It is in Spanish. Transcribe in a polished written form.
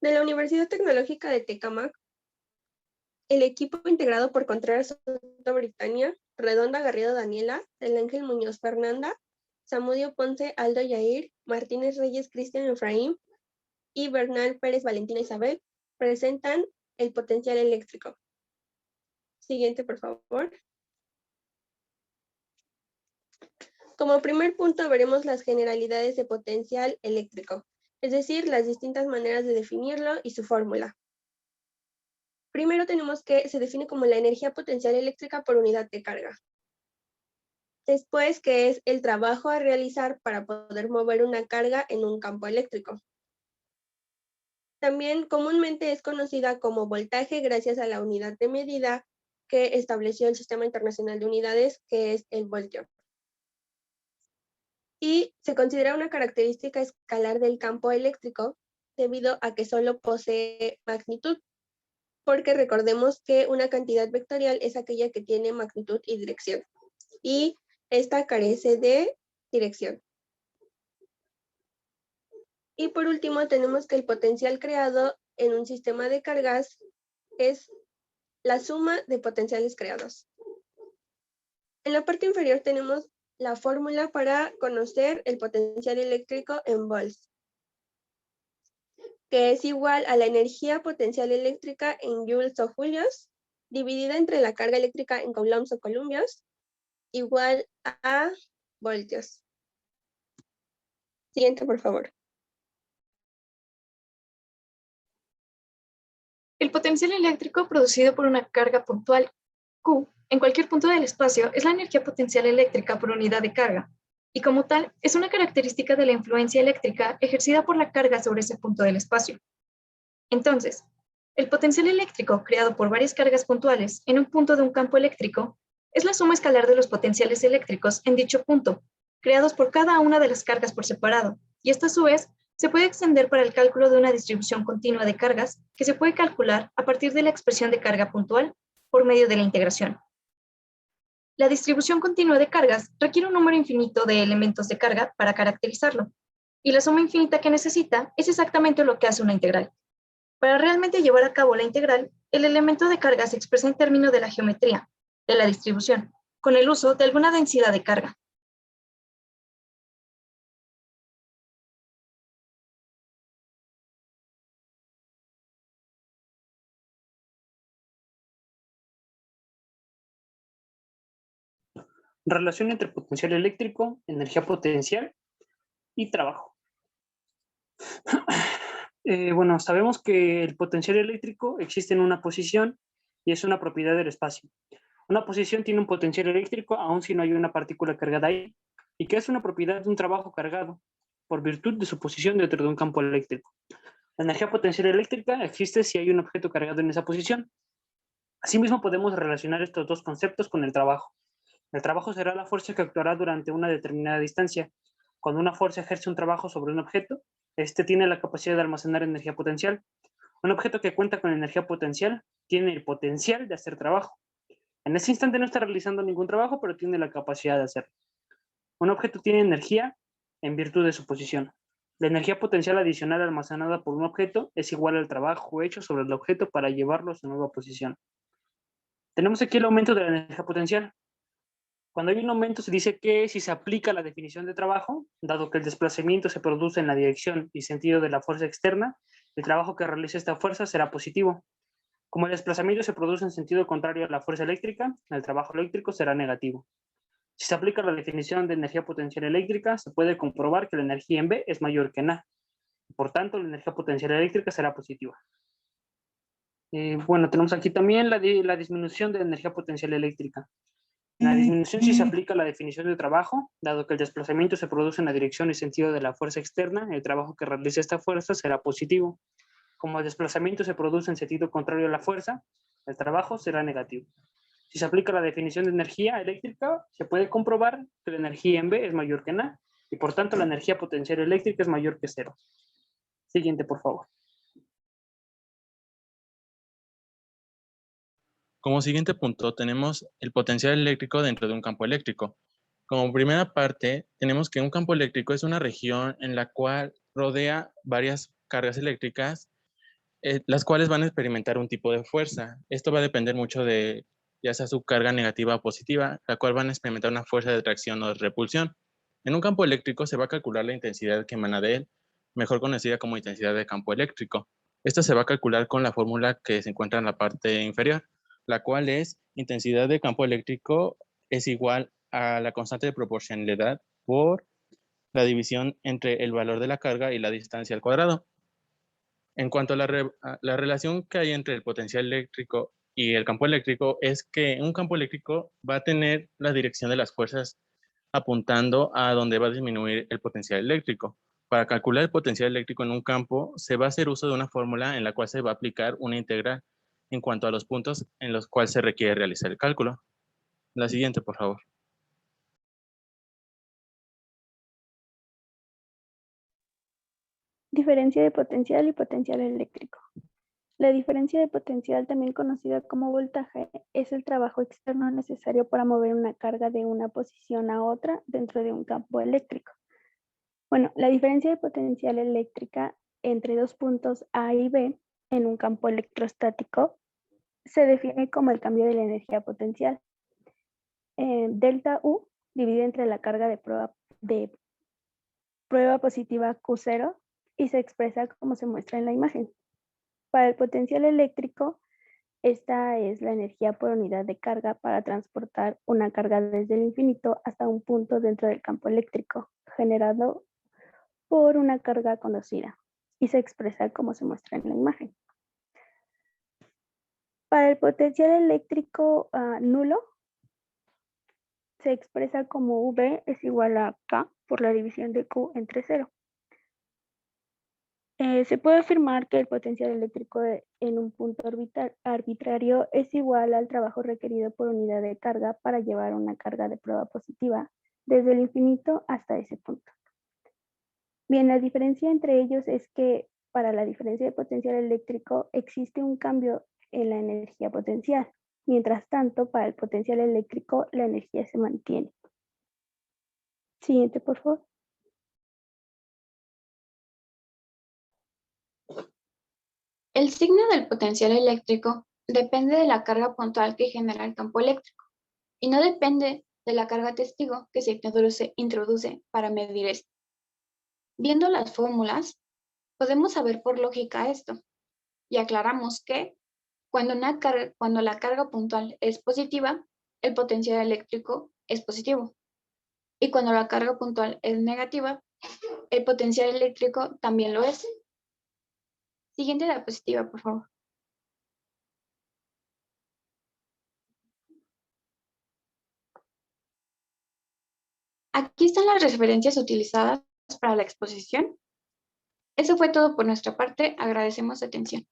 De la Universidad Tecnológica de Tecámac, el equipo integrado por Contreras Soto Britania, Redonda Garrido Daniela, Del Ángel Muñoz Fernanda, Zamudio Ponce Aldo Yair, Martínez Reyes Cristian Efraín y Bernal Pérez Valentina Isabel presentan el potencial eléctrico. Siguiente, por favor. Como primer punto veremos las generalidades de potencial eléctrico, es decir, las distintas maneras de definirlo y su fórmula. Primero tenemos que se define como la energía potencial eléctrica por unidad de carga. Después, que es el trabajo a realizar para poder mover una carga en un campo eléctrico. También comúnmente es conocida como voltaje gracias a la unidad de medida que estableció el Sistema Internacional de Unidades, que es el voltio. Y se considera una característica escalar del campo eléctrico debido a que solo posee magnitud, porque recordemos que una cantidad vectorial es aquella que tiene magnitud y dirección, y esta carece de dirección. Y por último tenemos que el potencial creado en un sistema de cargas es la suma de potenciales creados. En la parte inferior tenemos la fórmula para conocer el potencial eléctrico en volts, que es igual a la energía potencial eléctrica en joules o julios, dividida entre la carga eléctrica en coulombs o columbios, igual a voltios. Siguiente, por favor. El potencial eléctrico producido por una carga puntual Q en cualquier punto del espacio es la energía potencial eléctrica por unidad de carga, y como tal es una característica de la influencia eléctrica ejercida por la carga sobre ese punto del espacio. Entonces, el potencial eléctrico creado por varias cargas puntuales en un punto de un campo eléctrico es la suma escalar de los potenciales eléctricos en dicho punto, creados por cada una de las cargas por separado, y esta a su vez se puede extender para el cálculo de una distribución continua de cargas que se puede calcular a partir de la expresión de carga puntual por medio de la integración. La distribución continua de cargas requiere un número infinito de elementos de carga para caracterizarlo, y la suma infinita que necesita es exactamente lo que hace una integral. Para realmente llevar a cabo la integral, el elemento de carga se expresa en términos de la geometría de la distribución, con el uso de alguna densidad de carga. Relación entre potencial eléctrico, energía potencial y trabajo. Bueno, sabemos que el potencial eléctrico existe en una posición y es una propiedad del espacio. Una posición tiene un potencial eléctrico aun si no hay una partícula cargada ahí, y que es una propiedad de un trabajo cargado por virtud de su posición dentro de un campo eléctrico. La energía potencial eléctrica existe si hay un objeto cargado en esa posición. Asimismo, podemos relacionar estos dos conceptos con el trabajo. El trabajo será la fuerza que actuará durante una determinada distancia. Cuando una fuerza ejerce un trabajo sobre un objeto, este tiene la capacidad de almacenar energía potencial. Un objeto que cuenta con energía potencial tiene el potencial de hacer trabajo. En ese instante no está realizando ningún trabajo, pero tiene la capacidad de hacerlo. Un objeto tiene energía en virtud de su posición. La energía potencial adicional almacenada por un objeto es igual al trabajo hecho sobre el objeto para llevarlo a su nueva posición. Tenemos aquí el aumento de la energía potencial. Cuando hay un aumento se dice que si se aplica la definición de trabajo, dado que el desplazamiento se produce en la dirección y sentido de la fuerza externa, el trabajo que realice esta fuerza será positivo. Como el desplazamiento se produce en sentido contrario a la fuerza eléctrica, el trabajo eléctrico será negativo. Si se aplica la definición de energía potencial eléctrica, se puede comprobar que la energía en B es mayor que en A. Por tanto, la energía potencial eléctrica será positiva. Bueno, tenemos aquí también la disminución de la energía potencial eléctrica. En la disminución sí se aplica la definición de trabajo, dado que el desplazamiento se produce en la dirección y sentido de la fuerza externa, el trabajo que realice esta fuerza será positivo. Como el desplazamiento se produce en sentido contrario a la fuerza, el trabajo será negativo. Si se aplica la definición de energía eléctrica, se puede comprobar que la energía en B es mayor que en A, y por tanto la energía potencial eléctrica es mayor que cero. Siguiente, por favor. Como siguiente punto tenemos el potencial eléctrico dentro de un campo eléctrico. Como primera parte, tenemos que un campo eléctrico es una región en la cual rodea varias cargas eléctricas las cuales van a experimentar un tipo de fuerza. Esto va a depender mucho de ya sea su carga negativa o positiva, la cual van a experimentar una fuerza de atracción o de repulsión. En un campo eléctrico se va a calcular la intensidad que emana de él, mejor conocida como intensidad de campo eléctrico. Esto se va a calcular con la fórmula que se encuentra en la parte inferior, la cual es intensidad de campo eléctrico es igual a la constante de proporcionalidad por la división entre el valor de la carga y la distancia al cuadrado. En cuanto a la relación que hay entre el potencial eléctrico y el campo eléctrico, es que un campo eléctrico va a tener la dirección de las fuerzas apuntando a donde va a disminuir el potencial eléctrico. Para calcular el potencial eléctrico en un campo, se va a hacer uso de una fórmula en la cual se va a aplicar una integral en cuanto a los puntos en los cuales se requiere realizar el cálculo. La siguiente, por favor. Diferencia de potencial y potencial eléctrico. La diferencia de potencial, también conocida como voltaje, es el trabajo externo necesario para mover una carga de una posición a otra dentro de un campo eléctrico. Bueno, la diferencia de potencial eléctrica entre dos puntos A y B en un campo electrostático se define como el cambio de la energía potencial. Delta U divide entre la carga de prueba positiva Q0 y se expresa como se muestra en la imagen. Para el potencial eléctrico, esta es la energía por unidad de carga para transportar una carga desde el infinito hasta un punto dentro del campo eléctrico, generado por una carga conocida, y se expresa como se muestra en la imagen. Para el potencial eléctrico nulo, se expresa como V es igual a K por la división de Q entre 0. Se puede afirmar que el potencial eléctrico en un punto arbitrario es igual al trabajo requerido por unidad de carga para llevar una carga de prueba positiva desde el infinito hasta ese punto. Bien, la diferencia entre ellos es que para la diferencia de potencial eléctrico existe un cambio en la energía potencial. Mientras tanto, para el potencial eléctrico la energía se mantiene. Siguiente, por favor. El signo del potencial eléctrico depende de la carga puntual que genera el campo eléctrico y no depende de la carga testigo que se introduce para medir esto. Viendo las fórmulas, podemos saber por lógica esto y aclaramos que cuando la carga puntual es positiva, el potencial eléctrico es positivo. Y cuando la carga puntual es negativa, el potencial eléctrico también lo es. Siguiente diapositiva, por favor. Aquí están las referencias utilizadas para la exposición. Eso fue todo por nuestra parte. Agradecemos su atención.